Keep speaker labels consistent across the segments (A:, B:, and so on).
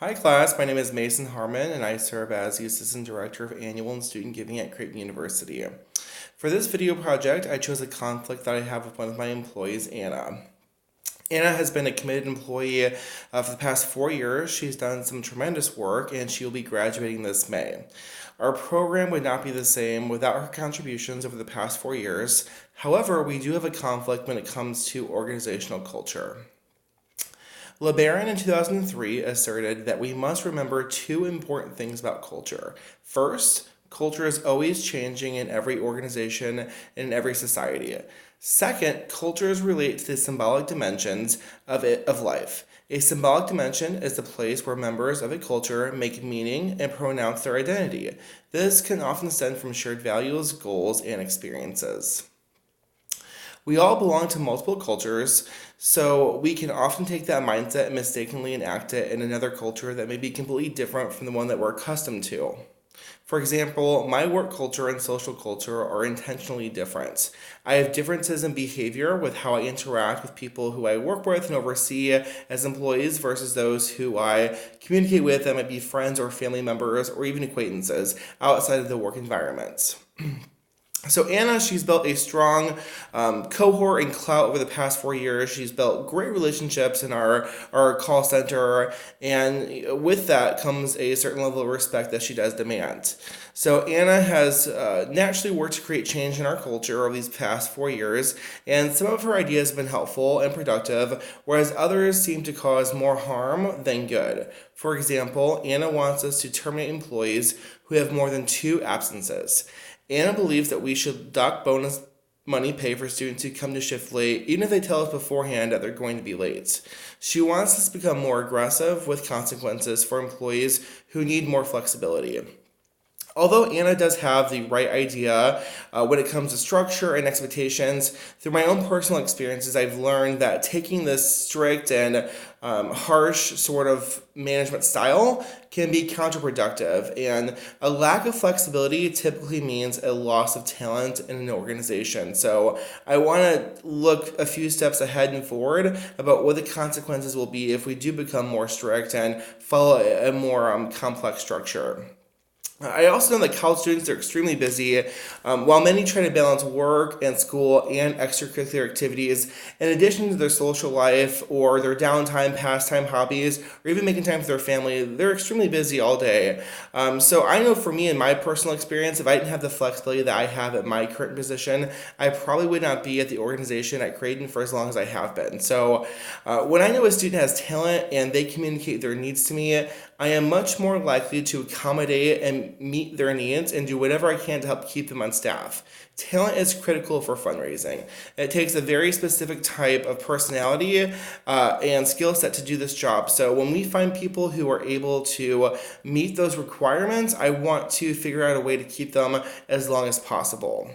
A: Hi class, my name is Mason Harmon and I serve as the Assistant Director of Annual and Student Giving at Creighton University. For this video project, I chose a conflict that I have with one of my employees, Anna. Anna has been a committed employee for the past 4 years. She's done some tremendous work and she will be graduating this May. Our program would not be the same without her contributions over the past 4 years. However, we do have a conflict when it comes to organizational culture. LeBaron in 2003 asserted that we must remember two important things about culture. First, culture is always changing in every organization and in every society. Second, cultures relate to the symbolic dimensions of life. A symbolic dimension is the place where members of a culture make meaning and pronounce their identity. This can often stem from shared values, goals, and experiences. We all belong to multiple cultures, so we can often take that mindset and mistakenly enact it in another culture that may be completely different from the one that we're accustomed to. For example, my work culture and social culture are intentionally different. I have differences in behavior with how I interact with people who I work with and oversee as employees versus those who I communicate with that might be friends or family members or even acquaintances outside of the work environment. So Anna, she's built a strong cohort and clout over the past 4 years. She's built great relationships in our call center, and with that comes a certain level of respect that she does demand. So Anna has naturally worked to create change in our culture over these past 4 years, and some of her ideas have been helpful and productive, whereas others seem to cause more harm than good. For example, Anna wants us to terminate employees who have more than 2 absences. Anna believes that we should dock bonus money pay for students who come to shift late, even if they tell us beforehand that they're going to be late. She wants us to become more aggressive with consequences for employees who need more flexibility. Although Anna does have the right idea when it comes to structure and expectations, through my own personal experiences, I've learned that taking this strict and harsh sort of management style can be counterproductive, and a lack of flexibility typically means a loss of talent in an organization. So I want to look a few steps ahead and forward about what the consequences will be if we do become more strict and follow a more complex structure. I also know that college students are extremely busy. While many try to balance work and school and extracurricular activities, in addition to their social life or their downtime, pastime, hobbies, or even making time for their family, they're extremely busy all day. So I know for me, in my personal experience, if I didn't have the flexibility that I have at my current position, I probably would not be at the organization at Creighton for as long as I have been. So when I know a student has talent and they communicate their needs to me, I am much more likely to accommodate and meet their needs and do whatever I can to help keep them on staff. Talent is critical for fundraising. It takes a very specific type of personality and skill set to do this job. So when we find people who are able to meet those requirements, I want to figure out a way to keep them as long as possible.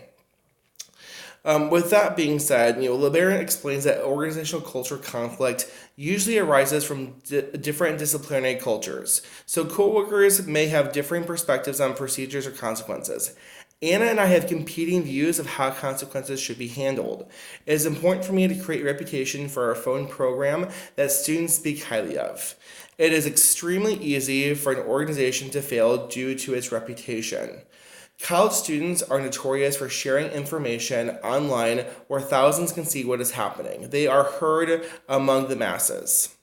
A: With that being said, LeBaron explains that organizational culture conflict usually arises from different disciplinary cultures. So coworkers may have differing perspectives on procedures or consequences. Anna and I have competing views of how consequences should be handled. It is important for me to create a reputation for our phone program that students speak highly of. It is extremely easy for an organization to fail due to its reputation. College students are notorious for sharing information online where thousands can see what is happening. They are heard among the masses.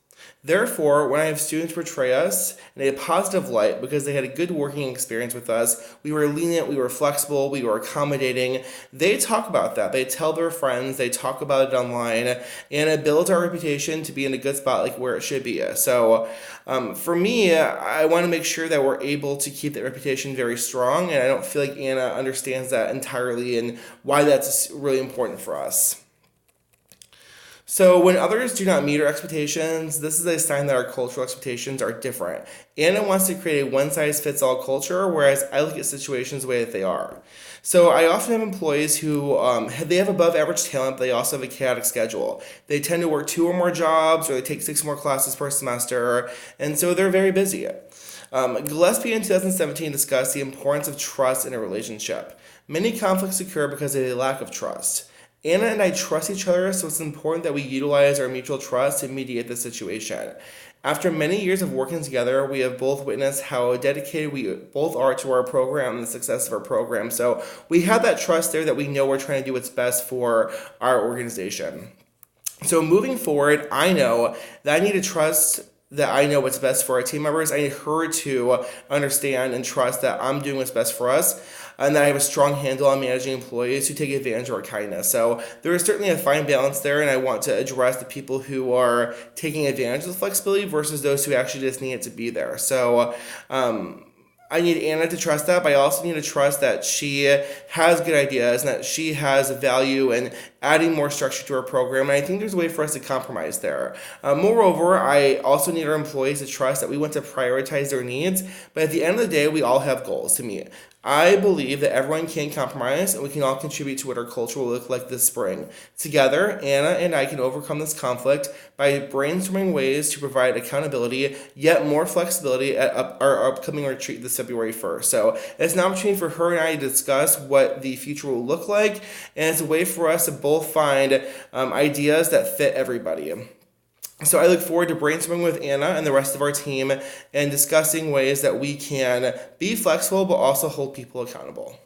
A: Therefore, when I have students portray us in a positive light because they had a good working experience with us, we were lenient, we were flexible, we were accommodating, they talk about that. They tell their friends, they talk about it online, and it builds our reputation to be in a good spot like where it should be. So for me, I want to make sure that we're able to keep that reputation very strong, and I don't feel like Anna understands that entirely and why that's really important for us. So when others do not meet our expectations, this is a sign that our cultural expectations are different. Anna wants to create a one-size-fits-all culture, whereas I look at situations the way that they are. So I often have employees who they have above average talent, but they also have a chaotic schedule. They tend to work 2 or more jobs, or they take 6 more classes per semester, and so they're very busy. Gillespie in 2017 discussed the importance of trust in a relationship. Many conflicts occur because of a lack of trust. Anna and I trust each other, so it's important that we utilize our mutual trust to mediate the situation. After many years of working together, we have both witnessed how dedicated we both are to our program and the success of our program. So we have that trust there that we know we're trying to do what's best for our organization. So moving forward, I know that I need to trust that I know what's best for our team members. I need her to understand and trust that I'm doing what's best for us, and that I have a strong handle on managing employees who take advantage of our kindness. So there is certainly a fine balance there, and I want to address the people who are taking advantage of the flexibility versus those who actually just need it to be there. So I need Anna to trust that, but I also need to trust that she has good ideas and that she has value in adding more structure to our program. And I think there's a way for us to compromise there. Moreover, I also need our employees to trust that we want to prioritize their needs, but at the end of the day, we all have goals to meet. I believe that everyone can compromise and we can all contribute to what our culture will look like this spring. Together, Anna and I can overcome this conflict by brainstorming ways to provide accountability, yet more flexibility at our upcoming retreat this February 1st. So it's an opportunity for her and I to discuss what the future will look like, and it's a way for us to both find ideas that fit everybody. So I look forward to brainstorming with Anna and the rest of our team and discussing ways that we can be flexible but also hold people accountable.